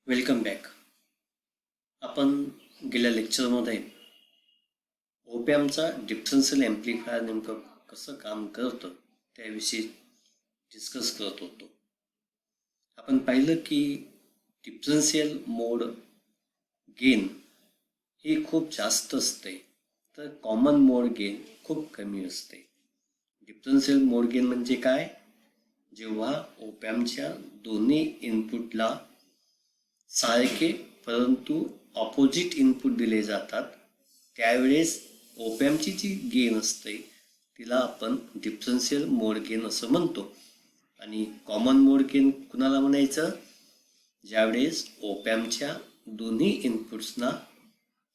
Welcome back. आपण गेल्या लेक्चरमध्ये ओपॅम्पचा डिफरन्शियल एम्प्लिफायर नेमकं कसं काम करतं त्याविषयी डिस्कस करत होतो. आपण पाहिलं की डिफरन्शियल मोड गेन ही खूप जास्त असते, तर कॉमन मोड गेन खूप कमी असते. डिफरन्शियल मोड गेन म्हणजे काय? जेव्हा ओपॅम्पच्या दोन्ही इनपुटला सारखे परंतु ऑपोजिट इनपुट दिले जातात, त्यावेळेस ओपॅम्पची जी गेन असते तिला आपण डिफरन्शियल मोड गेन असं म्हणतो. आणि कॉमन मोड गेन कुणाला म्हणायचं? ज्यावेळेस ओपॅम्पच्या दोन्ही इनपुट्सना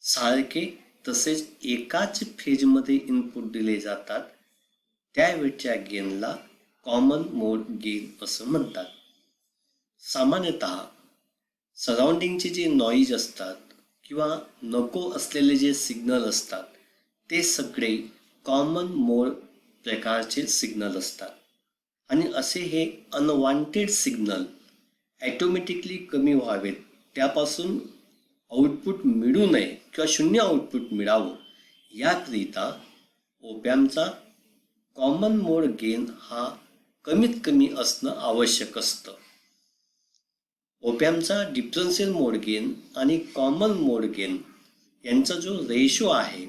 सारखे तसेच एकाच फेजमध्ये इनपुट दिले जातात, त्यावेळच्या गेनला कॉमन मोड गेन असं म्हणतात. सामान्यतः सराउंडिंगचे जे नॉईज असतात किंवा नको असलेले जे सिग्नल असतात ते सगळे कॉमन मोड प्रकारचे सिग्नल असतात. आणि असे हे अनवॉन्टेड सिग्नल ॲटोमॅटिकली कमी व्हावेत, त्यापासून आउटपुट मिळू नये किंवा शून्य आउटपुट मिळावं याकरिता ओपॅम्पचा कॉमन मोड गेन हा कमीत कमी असणं आवश्यक असतं. ओपॅम्पचा डिफरन्शियल मोड गेन आणि कॉमन मोड गेन यांचा जो रेशो आहे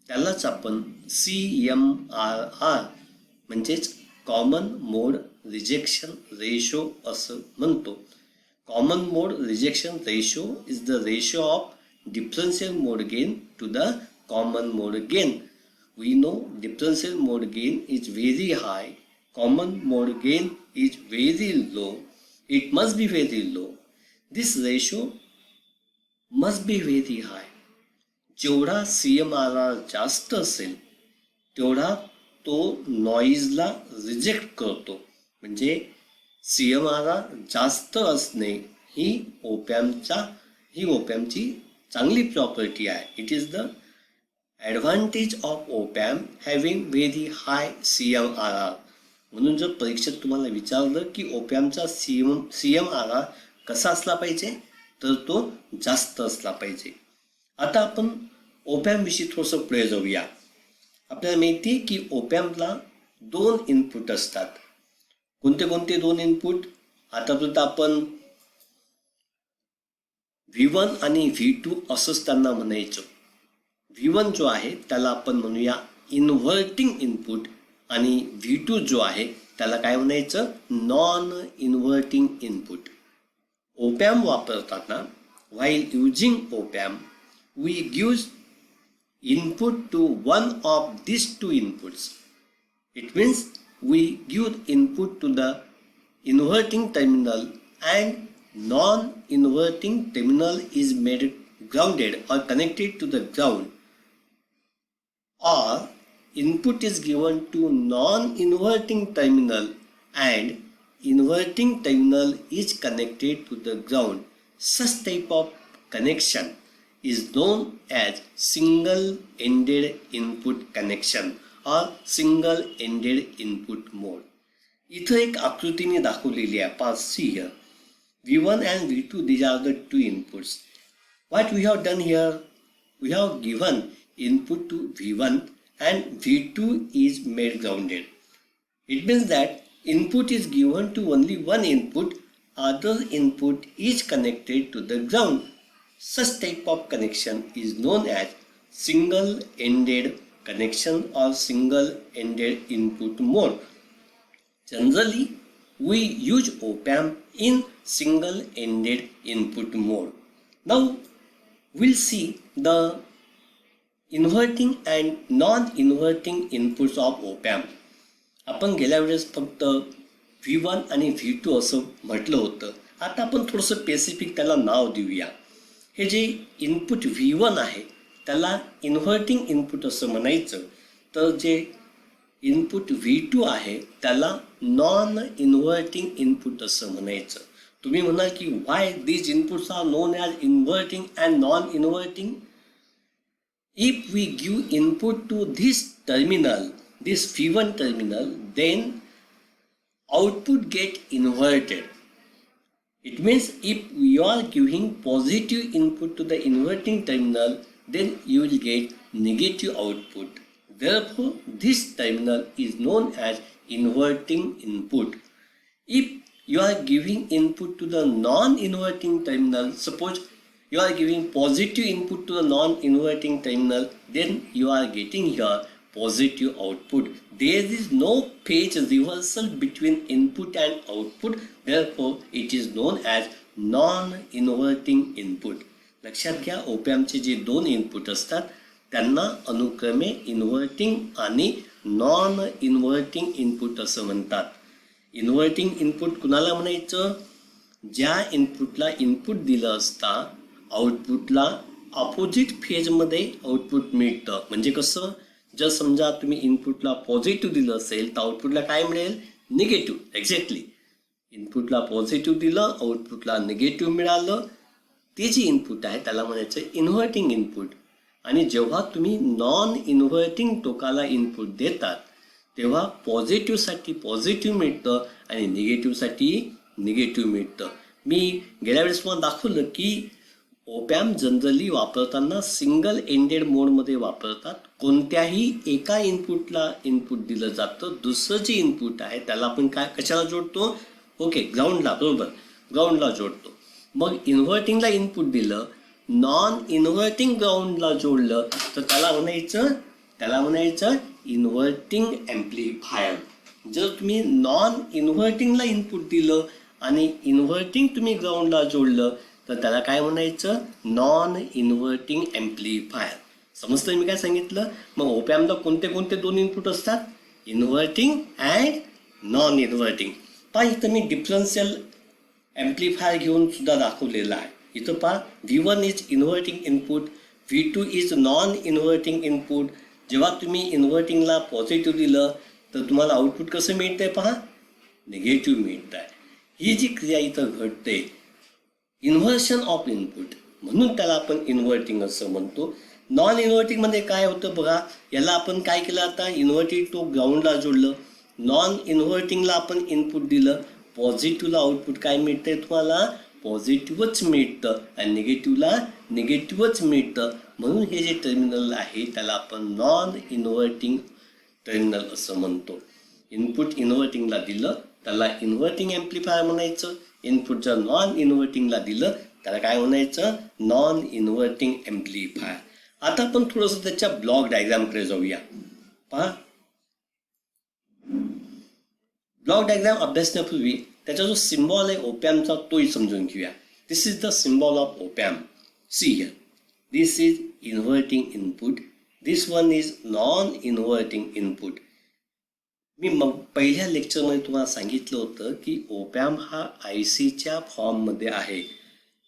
त्यालाच आपण CMRR म्हणजेच कॉमन मोड रिजेक्शन रेशो असं म्हणतो. Common mode rejection ratio is the ratio of differential mode gain to the common mode gain. We know differential mode gain is very high, common mode gain is very low. It must be very low. This ratio must be very high. जेवढा CMRR जास्त असेल तेवढा तो नॉईजला reject करतो. म्हणजे CMRR जास्त असणे ही ओपॅम्पची चांगली प्रॉपर्टी आहे. It is the advantage of op amp having very high CMRR. म्हणून जर परीक्षेत तुम्हाला विचारलं की ओपॅम्पचा CMRR कसा असला पाहिजे, तर तो जास्त असला पाहिजे. आता आपण ओपॅम्पविषयी थोडंसं पुढे जाऊया. आपल्याला माहिती आहे की ओपॅम्पला दोन इनपुट असतात. कोणते कोणते दोन इनपुट? आतापर्यंत आपण V1 आणि V2 असंच त्यांना म्हणायचं. V1 जो आहे त्याला आपण म्हणूया इन्व्हर्टिंग इनपुट आणि V2 जो आहे त्याला काय म्हणायचं? Non inverting input. ओपॅम्प वापरताना while using opamp we gives input to one of this two inputs. It means we give input to the inverting terminal and non inverting terminal is made grounded or connected to the ground, or input is given to non-inverting terminal and inverting terminal is connected to the ground. Such type of connection is known as single-ended input connection or single-ended input mode. इथं एक आकृतीने दाखवलेली आहे. Pass see here. V1 and V2, these are the two inputs. What we have done here, we have given input to V1 and V2 is made grounded. It means that input is given to only one input, other input is connected to the ground. Such type of connection is known as single-ended connection or single-ended input mode. Generally, we use op-amp in single-ended input mode. Now, we'll see the inverting and non-inverting inputs of op-amp. आपण गेल्या वेळेस फक्त V1 आणि V2 असं म्हटलं होतं. आता आपण थोडंसं स्पेसिफिक त्याला नाव देऊया. हे जे इनपुट V1 आहे त्याला इन्व्हर्टिंग इनपुट असं म्हणायचं, तर जे इनपुट V2 आहे त्याला नॉन इन्व्हर्टिंग इनपुट असं म्हणायचं. तुम्ही म्हणाल की why these inputs are known as inverting and non-inverting? If we give input to this terminal, this V1 terminal, then output get inverted. It means if you are giving positive input to the inverting terminal, then you will get negative output. Therefore, this terminal is known as inverting input. If you are giving input to the non-inverting terminal, suppose you are giving positive input to the non-inverting terminal, then you are getting here positive output. There is no phase reversal between input and output. Therefore, it is known as non-inverting input. लक्षात घ्या, ओपॅम्पचे जे दोन input असतात त्यांना अनुक्रमे inverting आणि non inverting input असं म्हणतात. इन्व्हर्टिंग इनपुट कुणाला म्हणायचं? ज्या इनपुटला इनपुट दिलं असता आउटपुटला अपोजिट फेजमध्ये आउटपुट मिळतं. म्हणजे कसं, जर समजा तुम्ही इनपुटला पॉझिटिव्ह दिलं असेल तर आउटपुटला काय मिळेल? निगेटिव्ह. एक्झॅक्टली, इनपुटला पॉझिटिव्ह दिलं, आउटपुटला निगेटिव्ह मिळालं, ते जे इनपुट आहे त्याला म्हणायचं इन्व्हर्टिंग इनपुट. आणि जेव्हा तुम्ही नॉन इन्व्हर्टिंग टोकाला इनपुट देतात तेव्हा पॉझिटिव्हसाठी पॉझिटिव्ह मिळतं आणि निगेटिव्हसाठी निगेटिव्ह मिळतं. मी गेल्या वेळेस मला दाखवलं की ओपॅम्प जनरली वापरताना सिंगल एंडेड मोडमध्ये वापरतात. कोणत्याही एका इनपुटला इनपुट दिलं जातं, दुसरं जे इनपुट आहे त्याला आपण कशाला जोडतो? ओके, ग्राउंडला. बरोबर, ग्राउंडला जोडतो. मग इन्व्हर्टिंगला इनपुट दिलं, नॉन इन्व्हर्टिंग ग्राउंडला जोडलं तर त्याला म्हणायचं इन्व्हर्टिंग ॲम्प्लिफायर. जर तुम्ही नॉन इन्व्हर्टिंगला इनपुट दिलं आणि इन्व्हर्टिंग तुम्ही ग्राउंडला जोडलं तर त्याला काय म्हणायचं? Non inverting amplifier. समजतं मी काय सांगितलं? मग ओपॅम्पला कोणते कोणते दोन इनपुट असतात? Inverting and non inverting. पहा, इथं मी डिफरन्शियल ॲम्प्लिफायर घेऊन सुद्धा दाखवलेलं आहे. इथं पहा, V1 is inverting input, V2 is non inverting input. जेव्हा तुम्ही इन्व्हर्टिंगला पॉझिटिव्ह दिलं तर तुम्हाला आउटपुट कसं मिळतंय? पहा, निगेटिव्ह मिळत आहे. ही जी क्रिया इथं घडते इन्व्हर्शन ऑफ इनपुट, म्हणून त्याला आपण इन्व्हर्टिंग असं म्हणतो. नॉन इन्व्हर्टिंगमध्ये काय होतं बघा, याला आपण काय केलं, आता इन्व्हर्टिंग तो ग्राउंडला जोडलं, नॉन इन्व्हर्टिंगला आपण इनपुट दिलं, पॉझिटिव्हला आउटपुट काय मिळतंय? तुम्हाला पॉझिटिव्हच मिळतं आणि निगेटिव्हला निगेटिव्हच मिळतं. म्हणून हे जे टर्मिनल आहे त्याला आपण नॉन इन्व्हर्टिंग टर्मिनल असं म्हणतो. इनपुट इन्व्हर्टिंगला दिलं त्याला इन्व्हर्टिंग ॲम्प्लिफायर म्हणायचं, इनपुट जर नॉन इन्व्हर्टिंगला दिलं त्याला काय म्हणायचं? Non inverting amplifier. आता आपण थोडंसं त्याच्या ब्लॉक डायग्रामकडे जाऊया. पहा, ब्लॉक डायग्राम अभ्यासण्यापूर्वी त्याचा जो सिम्बॉल आहे ओपॅम्पचा तोही समजून घेऊया. This is the symbol of op amp. See here, this is inverting input, this one is non inverting input. मी मग पहिल्या लेक्चरमध्ये तुम्हाला सांगितलं होतं की ओपॅम्प हा ICच्या फॉर्ममध्ये आहे.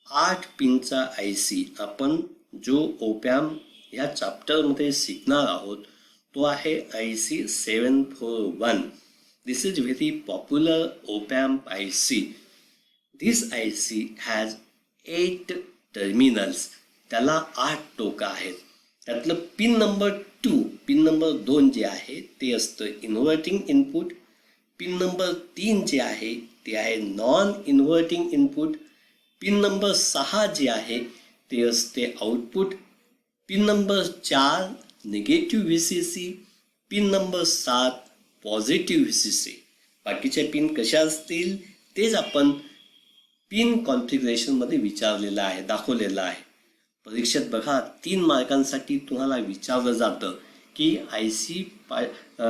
8 पिनचा IC. आपण जो ओपॅम्प ह्या चॅप्टरमध्ये शिकणार आहोत तो आहे IC 741. This is very popular op-amp IC. This IC has 8 terminals. त्याला 8 टोका आहेत. त्यातलं पिन नंबर 2, पिन नंबर 2 जे आहे ते असतं इन्व्हर्टिंग इनपुट. पिन नंबर 3 जे आहे ते आहे non inverting input. Pin number 6 जे आहे ते असते output. Pin number 4 negative VCC. Pin number 7 positive VCC. बाकीच्या पिन कशा असतील तेच आपण पिन कॉन्फिगरेशनमध्ये विचारलेलं आहे, दाखवलेलं आहे. परीक्षेत बघा 3 मार्कांसाठी तुम्हाला विचारलं जातं की IC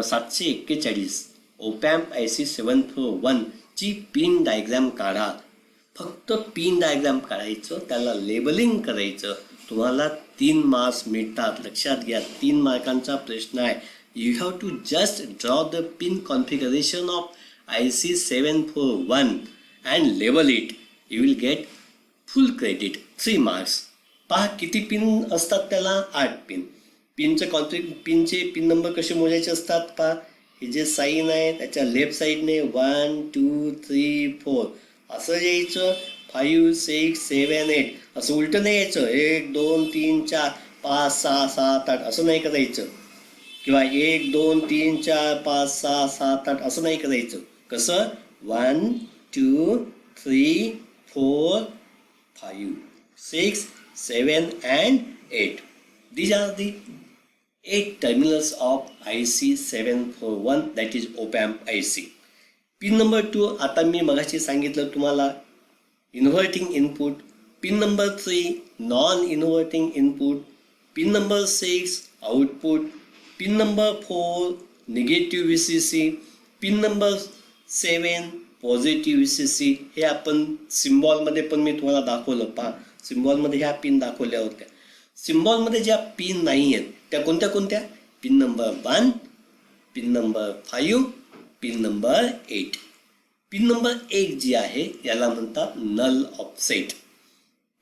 741 ओपॅम्प IC 741 ची पिन डायग्राम काढा. फक्त पिन डायग्राम काढायचं, त्याला लेबलिंग करायचं, तुम्हाला 3 मार्क्स मिळतात. लक्षात घ्या, 3 मार्कांचा प्रश्न आहे. You have to just draw the pin configuration of IC 741 and label it. You will get full credit, 3 marks. पहा किती पिन असतात त्याला? 8 पिन. पिनचे पिन नंबर कसे मोजायचे असतात? पहा, हे जे साईन आहे त्याच्या लेफ्ट साईडने 1 2 3 4 असं यायचं. 5 6 7 8 असं उलटं नाही यायचं. 1 2 3 4 5 6 7 8 असं नाही करायचं. किंवा 1 2 3 4 5 6 7 8 असं नाही करायचं. कसं? 1 2 3 4, 5, 6, 7 and 8. These are the 8 terminals of IC 741, that is op-amp IC. Pin number 2, आता मी मगाशी सांगितलं तुम्हाला, inverting input. Pin number 3, non inverting input. Pin number 6, output. Pin number 4, negative VCC. Pin number 7, positive VCC. हे आपण सिम्बॉलमध्ये पण मी तुम्हाला दाखवलं. पहा, सिम्बॉलमध्ये ह्या पिन दाखवल्या होत्या. सिम्बॉलमध्ये ज्या पिन नाही आहेत त्या कोणत्या कोणत्या? पिन नंबर 1, पिन नंबर 5, पिन नंबर 8. पिन नंबर 1 जी आहे याला म्हणतात नल ऑफसेट.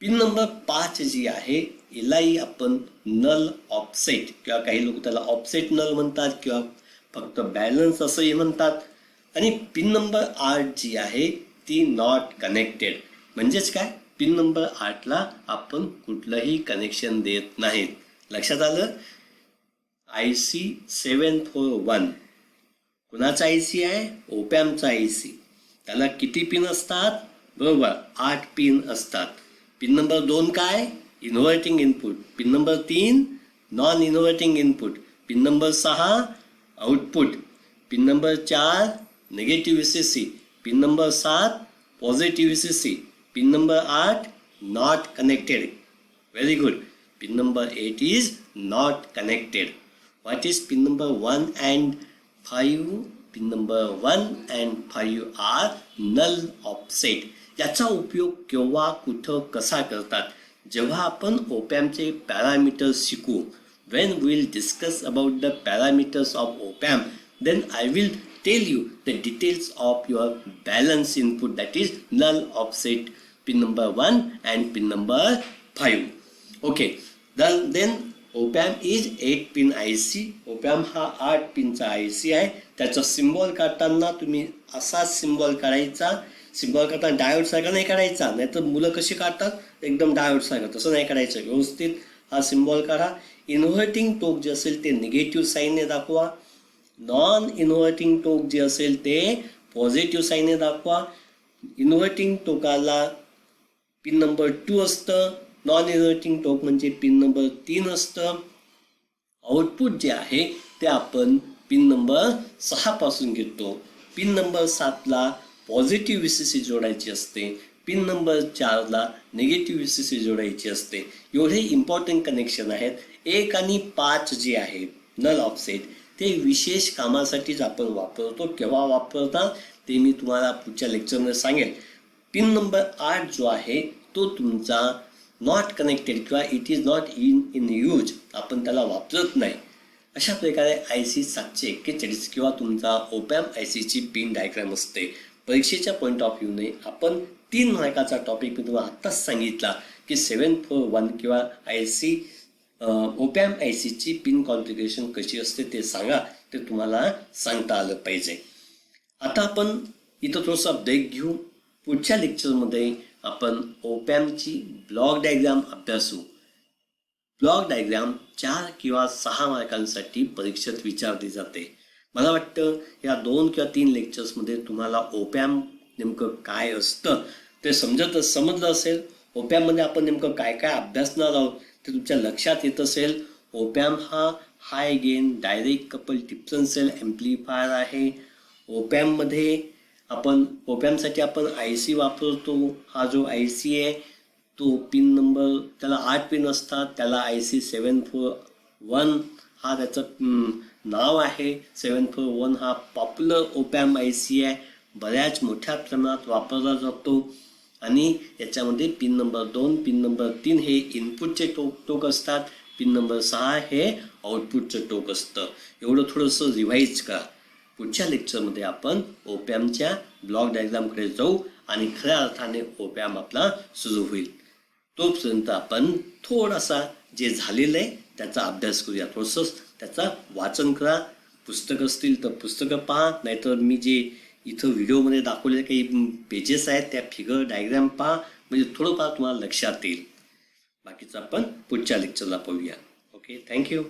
पिन नंबर 5 जी आहे यालाही आपण नल ऑफसेट किंवा काही लोक त्याला ऑफसेट नल म्हणतात किंवा फक्त बॅलन्स असंही म्हणतात. आणि पिन नंबर 8 जी आहे ती नॉट कनेक्टेड. म्हणजेच काय? पिन नंबर 8 ला आपण कुठलंही कनेक्शन देत नाहीत. लक्षात आलं? IC 741 कुणाचा IC आहे? ओपॅम्पचा IC. त्याला किती पिन असतात? बरोबर, 8 पिन असतात. पिन नंबर 2 काय? Inverting input. Pin number 3, non inverting input. Pin number 6, output. Pin number 4, negative VCC. Pin number 7, positive VCC. Pin number 8, not connected. Very good. Pin number 8 is not connected. What is pin number 1 and 5? पिन number 1 and 5 are null offset. याचा उपयोग केव्हा, कुठं, कसा करतात? जेव्हा आपण ओपॅम्पचे पॅरामीटर्स शिकू, when we'll discuss about the parameters of op-amp, then I will tell you the details of your balance input, that is null offset pin number 1 and pin number 5. Okay, then op-amp is 8 pin IC. op-amp हा 8 पिनचा IC आहे. त्याचा symbol काढताना तुम्ही असा symbol काढायचा. Symbol काढताना diode सारखा नाही काढायचा, नाहीतर मुलं कशी काढतात एकदम डायोड सारखं, तसं नाही काढायचं. व्यवस्थित हा सिम्बॉल काढा. इन्व्हर्टिंग टोक जे असेल ते निगेटिव्ह साईनने दाखवा. नॉन इन्व्हर्टिंग टोक जे असेल ते पॉझिटिव्ह साईनने दाखवा. इन्व्हर्टिंग टोकाला पिन नंबर 2 असतं. नॉन इन्व्हर्टिंग टोक म्हणजे पिन नंबर 3 असतं. आउटपुट जे आहे ते आपण पिन नंबर 6 पासून घेतो. पिन नंबर 7 ला पॉझिटिव्ह VCC जोडायची असते. पिन नंबर 4 ला निगेटिव्ह VCC जोडायची असते. एवढे इम्पॉर्टंट कनेक्शन आहेत. 1 आणि 5 जे आहे नल ऑफसेट ते विशेष कामासाठीच आपण वापरतो. केव्हा वापरतात ते मी तुम्हाला पुढच्या लेक्चरमध्ये सांगेल. पिन नंबर 8 जो आहे तो तुमचा नॉट कनेक्टेड किंवा it is not in use, आपण त्याला वापरत नाही. अशा प्रकारे IC 741 किंवा तुमचा ओपॅम्प ICची पिन डायग्राम असते. परीक्षेच्या पॉईंट ऑफ व्ह्यूने आपण 3 मार्काचा टॉपिक मी तुम्हाला आत्ताच सांगितला की 741 किंवा IC ओपॅम्प ICची पिन कॉन्फिगरेशन कशी असते ते सांगा. ते तुम्हाला सांगता आलं पाहिजे. आता आपण इथं थोडासा ब्रेक घेऊ. पुढच्या लेक्चरमध्ये आपण ओपॅम्पची ब्लॉक डायग्राम अभ्यासू. ब्लॉक डायग्राम 4 किंवा 6 मार्कांसाठी परीक्षेत विचारली जाते. मला वाटतं या 2 किंवा 3 लेक्चर्समध्ये तुम्हाला ओपॅम्प नेमकं काय असतं ते समजलं असेल. ओपॅम्पमध्ये आपण नेमकं काय काय अभ्यासणार आहोत ते तुमच्या लक्षात येत असेल. ओपॅम्प हा high gain direct couple differential amplifier आहे. ओपॅम्पमध्ये ओपॅम्पसाठी आपण IC वापरतो. हा जो IC आहे तो पिन नंबर, त्याला 8 पिन असतात. त्याला IC 741 हा त्याचं नाव आहे. 741 हा पॉप्युलर ओपॅम्प IC आहे. बऱ्याच मोठ्या प्रमाणात वापरला जातो. आणि याच्यामध्ये पिन नंबर 2, पिन नंबर 3 हे इनपुटचे टोक असतात. पिन नंबर 6 हे आउटपुटचं टोक असतं. एवढं थोडंसं रिवाईज करा. पुढच्या लेक्चरमध्ये आपण ओपॅम्पच्या ब्लॉक डायग्रामकडे जाऊ आणि खऱ्या अर्थाने ओपॅम्प आपला सुरू होईल. तोपर्यंत आपण थोडासा जे झालेलं आहे त्याचा अभ्यास करूया. थोडंसं त्याचा वाचन करा. पुस्तकं असतील तर पुस्तकं पहा, नाहीतर मी जे इथं व्हिडिओमध्ये दाखवलेले काही पेजेस आहेत त्या फिगर डायग्राम पहा, म्हणजे थोडंफार तुम्हाला लक्षात येईल. बाकीचं आपण पुढच्या लेक्चरला पाहूया. Okay, thank you.